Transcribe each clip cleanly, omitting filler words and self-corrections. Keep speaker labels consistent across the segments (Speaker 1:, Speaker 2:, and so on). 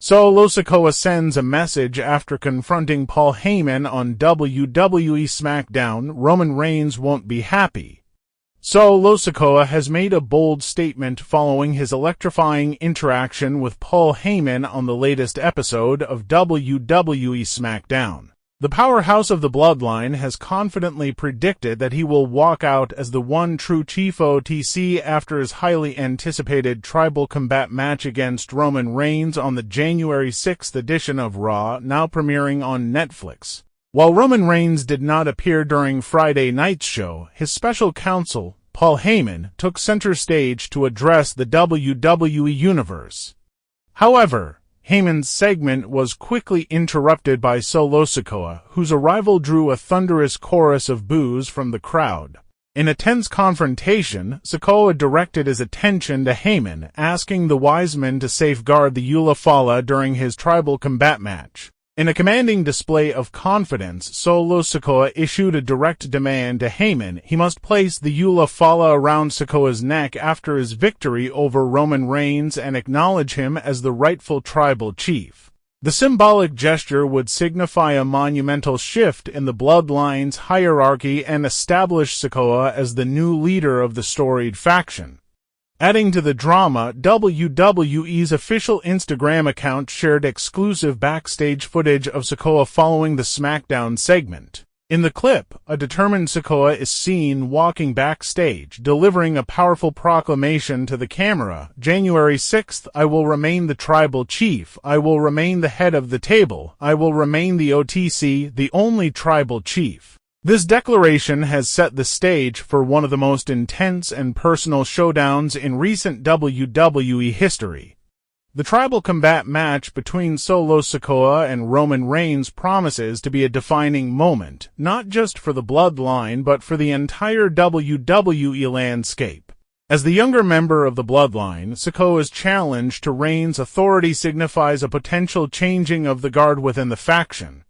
Speaker 1: Sikoa sends a message after confronting Paul Heyman on WWE SmackDown. Roman Reigns won't be happy. Sikoa has made a bold statement following his electrifying interaction with Paul Heyman on the latest episode of WWE SmackDown. The powerhouse of the bloodline has confidently predicted that he will walk out as the one true Chief OTC after his highly anticipated Tribal Combat match against Roman Reigns on the January 6th edition of Raw, now premiering on Netflix. While Roman Reigns did not appear during Friday night's show, his special counsel, Paul Heyman, took center stage to address the WWE Universe. However, Heyman's segment was quickly interrupted by Sikoa, whose arrival drew a thunderous chorus of boos from the crowd. In a tense confrontation, Sikoa directed his attention to Heyman, asking the wise men to safeguard the Eula Fala during his Tribal Combat match. In a commanding display of confidence, Sikoa issued a direct demand to Heyman. He must place the Eula Fala around Sikoa's neck after his victory over Roman Reigns and acknowledge him as the rightful tribal chief. The symbolic gesture would signify a monumental shift in the bloodline's hierarchy and establish Sikoa as the new leader of the storied faction. Adding to the drama, WWE's official Instagram account shared exclusive backstage footage of Sikoa following the SmackDown segment. In the clip, a determined Sikoa is seen walking backstage, delivering a powerful proclamation to the camera. January 6th, I will remain the tribal chief. I will remain the head of the table. I will remain the OTC, the only tribal chief. This declaration has set the stage for one of the most intense and personal showdowns in recent WWE history. The Tribal Combat match between Sikoa and Roman Reigns promises to be a defining moment, not just for the bloodline but for the entire WWE landscape. As the younger member of the bloodline, Sikoa's challenge to Reigns' authority signifies a potential changing of the guard within the faction.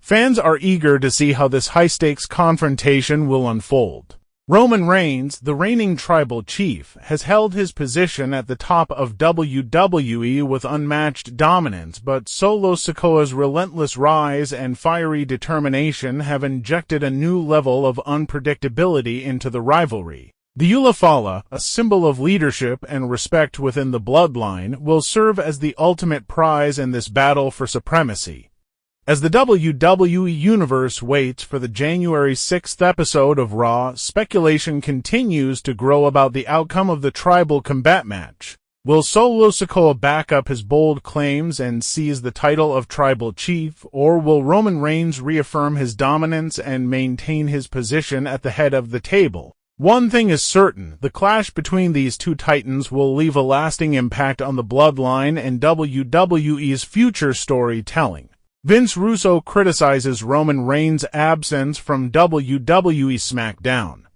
Speaker 1: Fans are eager to see how this high-stakes confrontation will unfold. Roman Reigns, the reigning tribal chief, has held his position at the top of WWE with unmatched dominance, but Sikoa's relentless rise and fiery determination have injected a new level of unpredictability into the rivalry. The Eula Fala, a symbol of leadership and respect within the bloodline, will serve as the ultimate prize in this battle for supremacy. As the WWE Universe waits for the January 6th episode of Raw, speculation continues to grow about the outcome of the Tribal Combat match. Will Sikoa back up his bold claims and seize the title of Tribal Chief, or will Roman Reigns reaffirm his dominance and maintain his position at the head of the table? One thing is certain, the clash between these two titans will leave a lasting impact on the bloodline and WWE's future storytelling. Vince Russo criticizes Roman Reigns' absence from WWE SmackDown.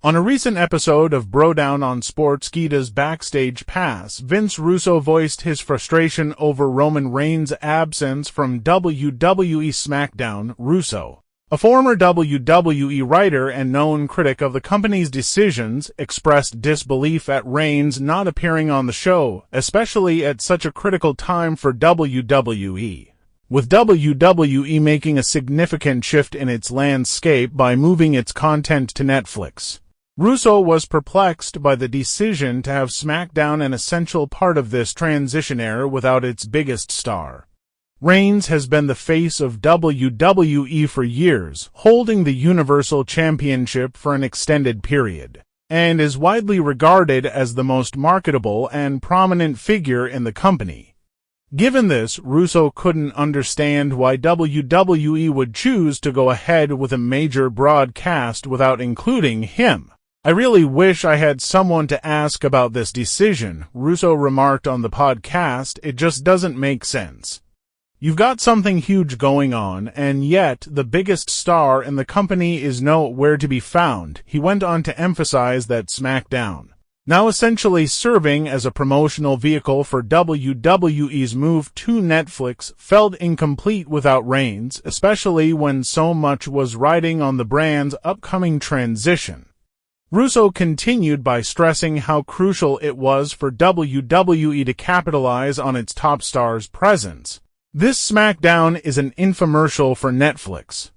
Speaker 1: On a recent episode of Brodown on Sportskeeda's Backstage Pass, Vince Russo voiced his frustration over Roman Reigns' absence from WWE SmackDown. Russo, a former WWE writer and known critic of the company's decisions, expressed disbelief at Reigns not appearing on the show, especially at such a critical time for WWE. With WWE making a significant shift in its landscape by moving its content to Netflix, Russo was perplexed by the decision to have SmackDown an essential part of this transition era without its biggest star. Reigns has been the face of WWE for years, holding the Universal Championship for an extended period, and is widely regarded as the most marketable and prominent figure in the company. Given this, Russo couldn't understand why WWE would choose to go ahead with a major broadcast without including him. I really wish I had someone to ask about this decision, Russo remarked on the podcast. It just doesn't make sense. You've got something huge going on, and yet the biggest star in the company is nowhere to be found. He went on to emphasize that SmackDown, now essentially serving as a promotional vehicle for WWE's move to Netflix, felt incomplete without Reigns, especially when so much was riding on the brand's upcoming transition. Russo continued by stressing how crucial it was for WWE to capitalize on its top stars' presence. This SmackDown is an infomercial for Netflix.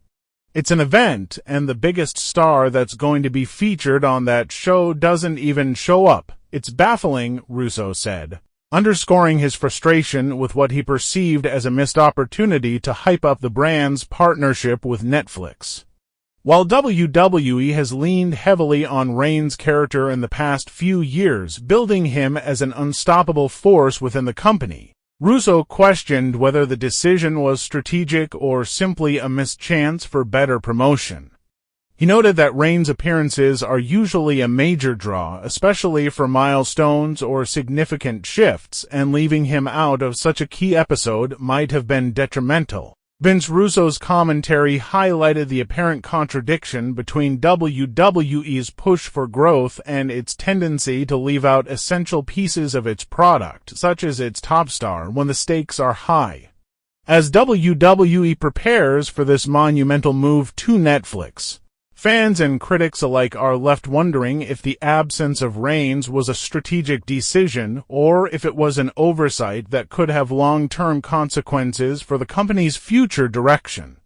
Speaker 1: It's an event, and the biggest star that's going to be featured on that show doesn't even show up. It's baffling, Russo said, underscoring his frustration with what he perceived as a missed opportunity to hype up the brand's partnership with Netflix. While WWE has leaned heavily on Reigns' character in the past few years, building him as an unstoppable force within the company, Russo questioned whether the decision was strategic or simply a missed chance for better promotion. He noted that Reigns' appearances are usually a major draw, especially for milestones or significant shifts, and leaving him out of such a key episode might have been detrimental. Vince Russo's commentary highlighted the apparent contradiction between WWE's push for growth and its tendency to leave out essential pieces of its product, such as its top star, when the stakes are high. As WWE prepares for this monumental move to Netflix, fans and critics alike are left wondering if the absence of Reigns was a strategic decision or if it was an oversight that could have long-term consequences for the company's future direction.